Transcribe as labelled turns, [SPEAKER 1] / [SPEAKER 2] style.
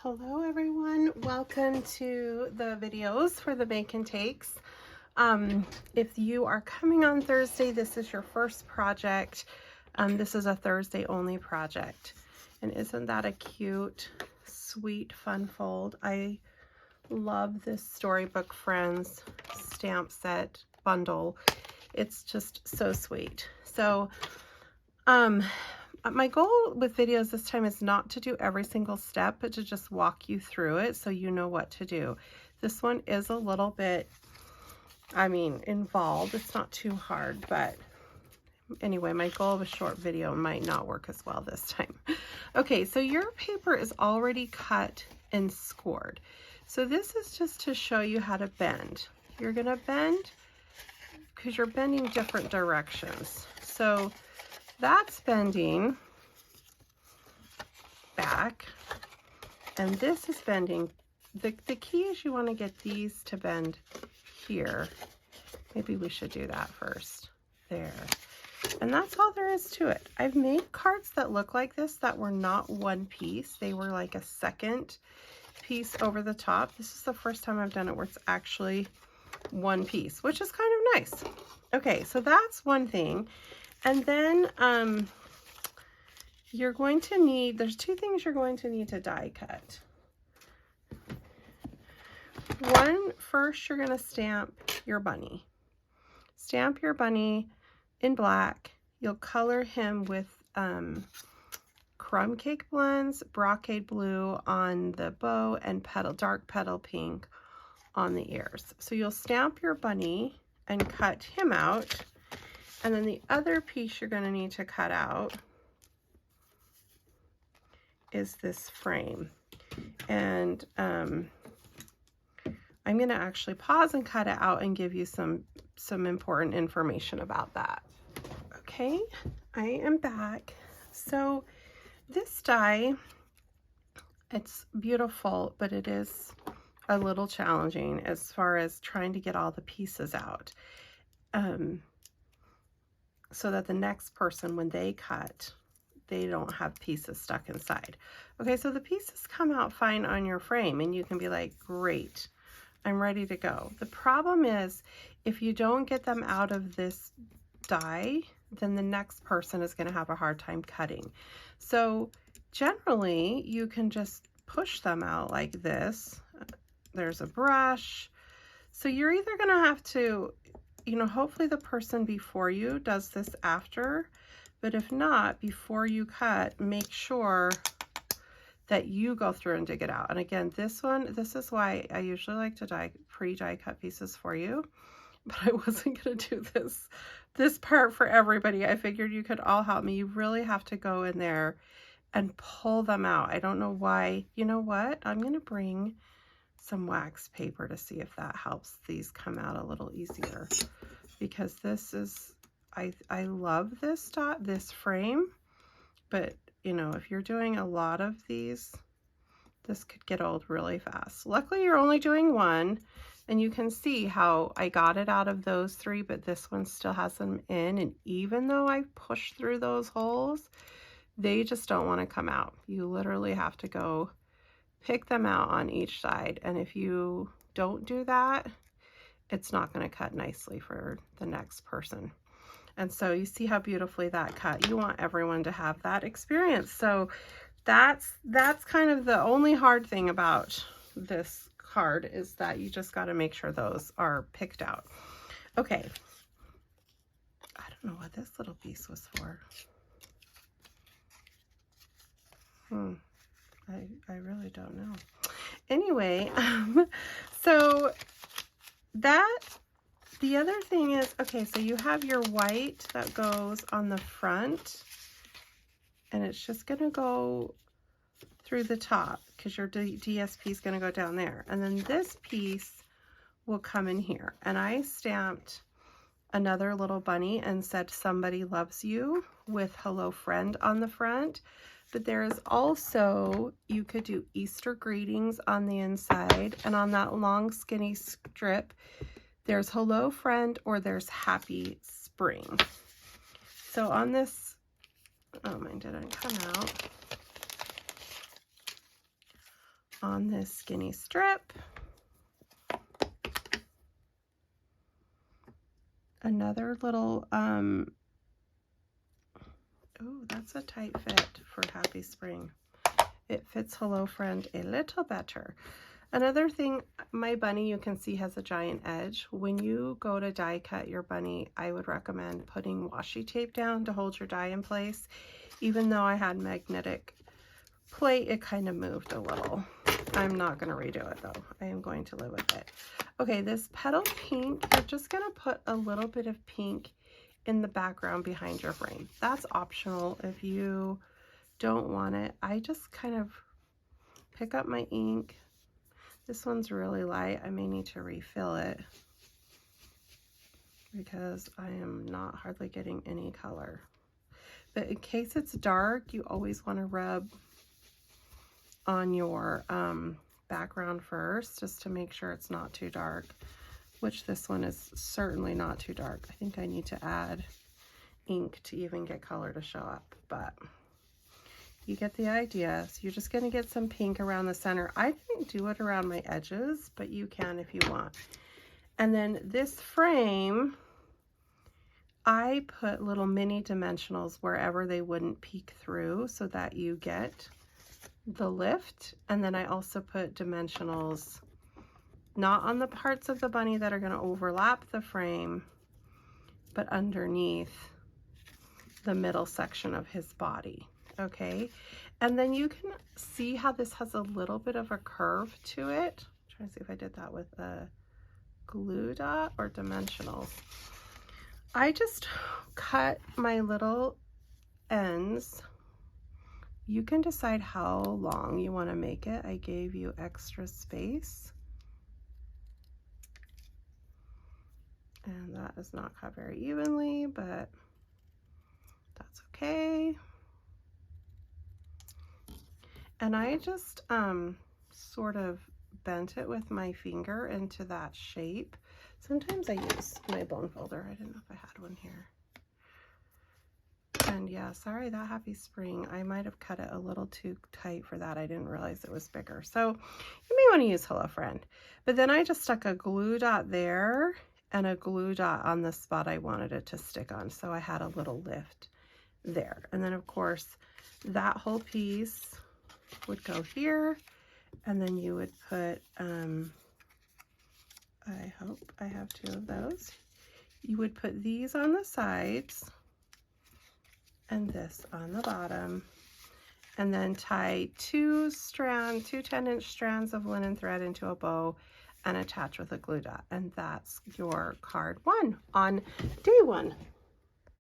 [SPEAKER 1] Hello everyone, welcome to the videos for the Bake and Takes. If you are coming on Thursday, this is your first project. This is a Thursday only project. And isn't that a cute, sweet, fun fold? I love this Storybook Friends stamp set bundle. It's just so sweet. So, my goal with videos this time is not to do every single step, but to just walk you through it so you know what to do. This one is a little bit, involved. It's not too hard, but anyway, my goal of a short video might not work as well this time. Okay, so your paper is already cut and scored. So this is just to show you how to bend. You're gonna bend because you're bending different directions. So that's bending back, and this is bending. The key is you want to get these to bend here. Maybe we should do that first. There. And that's all there is to it. I've made cards that look like this that were not one piece. They were like a second piece over the top. This is the first time I've done it where it's actually one piece, which is kind of nice. Okay, so that's one thing. And then you're going to need, there's two things you're going to need to die cut. One, first you're going to stamp your bunny. Stamp your bunny in black. You'll color him with crumb cake blends, brocade blue on the bow, and dark petal pink on the ears. So you'll stamp your bunny and cut him out. And then the other piece you're going to need to cut out is this frame. And I'm going to actually pause and cut it out and give you some important information about that. Okay, I am back. So this die, it's beautiful, but it is a little challenging as far as trying to get all the pieces out. So that the next person, when they cut, they don't have pieces stuck inside. Okay, so the pieces come out fine on your frame and you can be like, great, I'm ready to go. The problem is if you don't get them out of this die, then the next person is going to have a hard time cutting. So generally you can just push them out like this. There's a brush. So you're either going to have to, hopefully the person before you does this after, but if not, before you cut, make sure that you go through and dig it out. And again, this is why I usually like to pre-die cut pieces for you, but I wasn't going to do this part for everybody. I figured you could all help me. You really have to go in there and pull them out. I don't know why. You know what? I'm going to bring some wax paper to see if that helps these come out a little easier, because this is, I love this frame, but if you're doing a lot of these, this could get old really fast. Luckily you're only doing one, and you can see how I got it out of those three, but this one still has them in, and even though I pushed through those holes, they just don't want to come out. You literally have to go pick them out on each side, and if you don't do that, it's not going to cut nicely for the next person. And so you see how beautifully that cut. You want everyone to have that experience. So that's kind of the only hard thing about this card, is that you just got to make sure those are picked out. Okay, I don't know what this little piece was for. I really don't know. Anyway, so the other thing is, okay, so you have your white that goes on the front, and it's just going to go through the top because your DSP is going to go down there. And then this piece will come in here. And I stamped another little bunny and said, "Somebody loves you," with "Hello Friend" on the front. But there is also, you could do Easter greetings on the inside, and on that long skinny strip, there's "Hello Friend" or there's "Happy Spring." So on this, oh, mine didn't come out. on this skinny strip. Another little, oh, that's a tight fit for Happy Spring. It fits Hello Friend a little better. Another thing, my bunny, you can see, has a giant edge. When you go to die cut your bunny, I would recommend putting washi tape down to hold your die in place. Even though I had magnetic plate, it kind of moved a little. I'm not going to redo it though. I am going to live with it. Okay, this petal pink, you're just going to put a little bit of pink in the background behind your frame. That's optional if you don't want it. I just kind of pick up my ink. This one's really light. I may need to refill it because I am not hardly getting any color. But in case it's dark, you always want to rub on your background first, just to make sure it's not too dark, which this one is certainly not too dark. I think I need to add ink to even get color to show up, but you get the idea. So you're just going to get some pink around the center. I didn't do it around my edges, but you can if you want. And then this frame, I put little mini dimensionals wherever they wouldn't peek through so that you get the lift. And then I also put dimensionals not on the parts of the bunny that are going to overlap the frame, but underneath the middle section of his body. Okay, and then you can see how this has a little bit of a curve to it. I'm trying to see if I did that with a glue dot or dimensionals. I just cut my little ends. You can decide how long you want to make it. I gave you extra space. And that is not cut very evenly, but that's okay. And I just sort of bent it with my finger into that shape. Sometimes I use my bone folder. I didn't know if I had one here. And yeah, sorry, that Happy Spring, I might have cut it a little too tight for that. I didn't realize it was bigger. So you may want to use Hello Friend. But then I just stuck a glue dot there and a glue dot on the spot I wanted it to stick on. So I had a little lift there. And then of course, that whole piece would go here, and then you would put, I hope I have 2 of those. You would put these on the sides and this on the bottom, and then tie 2 10-inch strands of linen thread into a bow and attach with a glue dot. And that's your card 1 on day 1.